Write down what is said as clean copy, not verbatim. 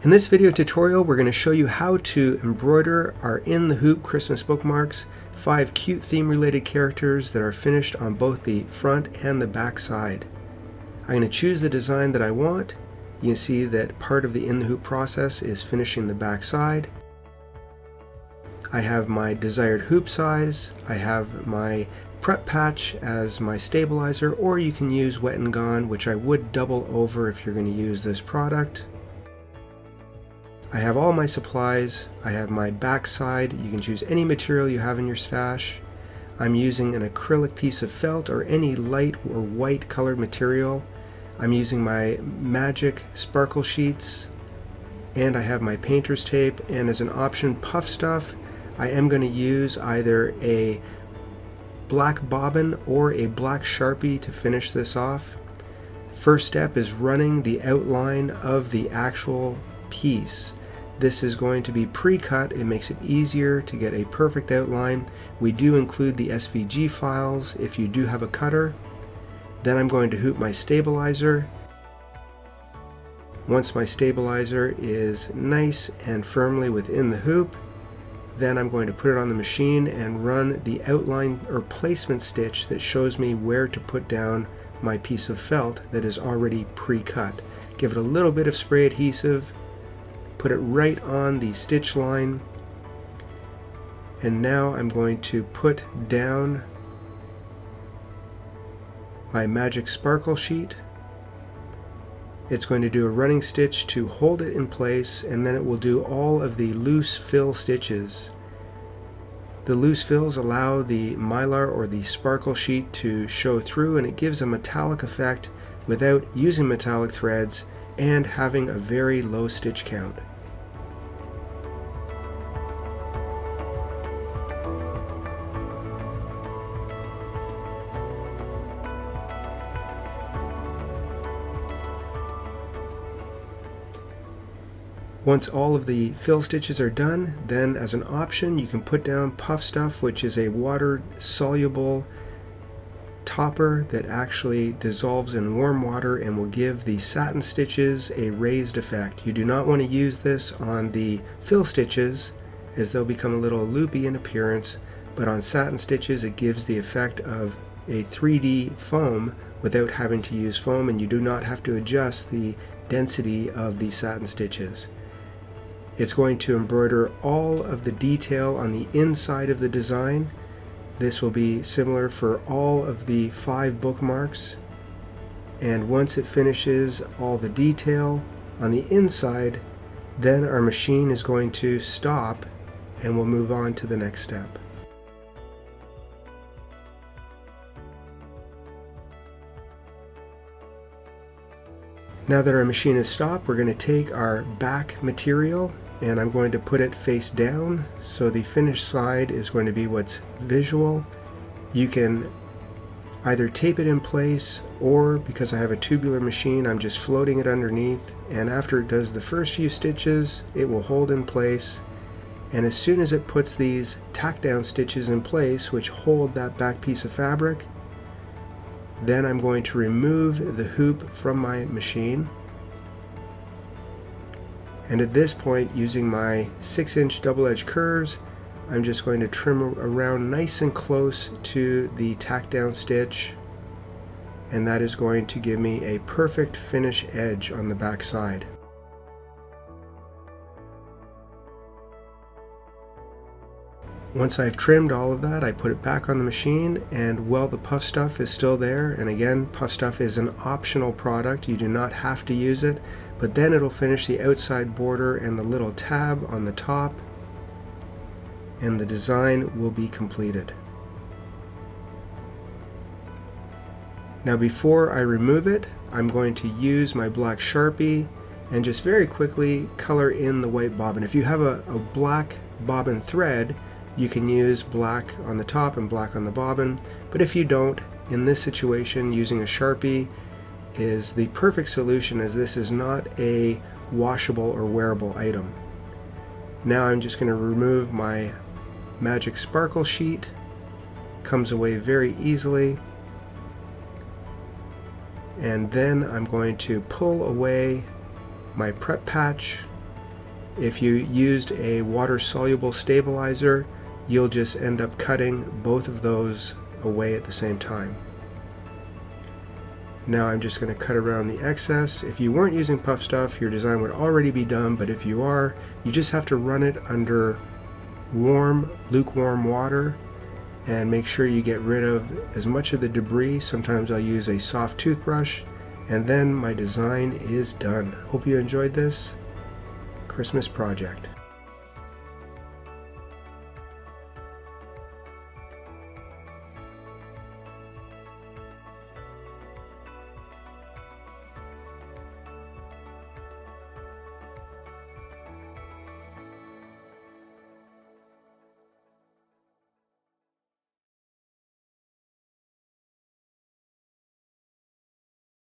In this video tutorial, we're going to show you how to embroider our In the Hoop Christmas bookmarks, 5 cute theme related characters that are finished on both the front and the back side. I'm going to choose the design that I want. You can see that part of the In the Hoop process is finishing the back side. I have my desired hoop size, I have my prep patch as my stabilizer, or you can use wet and gone, which I would double over if you're going to use this product. I have all my supplies. I have my back side. You can choose any material you have in your stash. I'm using an acrylic piece of felt or any light or white colored material. I'm using my magic sparkle sheets, and I have my painter's tape, and as an option puff stuff, I am going to use either a black bobbin or a black Sharpie to finish this off. First step is running the outline of the actual piece. This is going to be pre-cut. It makes it easier to get a perfect outline. We do include the SVG files if you do have a cutter. Then I'm going to hoop my stabilizer. Once my stabilizer is nice and firmly within the hoop, then I'm going to put it on the machine and run the outline or placement stitch that shows me where to put down my piece of felt that is already pre-cut. Give it a little bit of spray adhesive, put it right on the stitch line, and now I'm going to put down my magic sparkle sheet. It's going to do a running stitch to hold it in place, and then it will do all of the loose fill stitches. The loose fills allow the mylar or the sparkle sheet to show through, and it gives a metallic effect without using metallic threads and having a very low stitch count. Once all of the fill stitches are done, then as an option you can put down puff stuff, which is a water soluble topper that actually dissolves in warm water and will give the satin stitches a raised effect. You do not want to use this on the fill stitches as they'll become a little loopy in appearance, but on satin stitches it gives the effect of a 3D foam without having to use foam, and you do not have to adjust the density of the satin stitches. It's going to embroider all of the detail on the inside of the design. This will be similar for all of the 5 bookmarks, and once it finishes all the detail on the inside, then our machine is going to stop and we'll move on to the next step. Now that our machine is stopped, we're going to take our back material and I'm going to put it face down, so the finished side is going to be what's visual. You can either tape it in place, or because I have a tubular machine, I'm just floating it underneath, and after it does the first few stitches it will hold in place, and as soon as it puts these tack down stitches in place which hold that back piece of fabric, then I'm going to remove the hoop from my machine. And at this point, using my 6-inch double-edged curves, I'm just going to trim around nice and close to the tack down stitch, and that is going to give me a perfect finish edge on the back side. Once I've trimmed all of that, I put it back on the machine, and while the puff stuff is still there, and again, puff stuff is an optional product, you do not have to use it, but then it'll finish the outside border and the little tab on the top, and the design will be completed. Now before I remove it, I'm going to use my black Sharpie and just very quickly color in the white bobbin. If you have a black bobbin thread, you can use black on the top and black on the bobbin, but if you don't, in this situation using a Sharpie is the perfect solution, as this is not a washable or wearable item. Now I'm just going to remove my magic sparkle sheet. Comes away very easily, and then I'm going to pull away my prep patch If you used a water-soluble stabilizer, you'll just end up cutting both of those away at the same time. Now I'm just going to cut around the excess. If you weren't using puff stuff, your design would already be done, but if you are, you just have to run it under lukewarm water and make sure you get rid of as much of the debris. Sometimes I'll use a soft toothbrush, and then my design is done. Hope you enjoyed this Christmas project.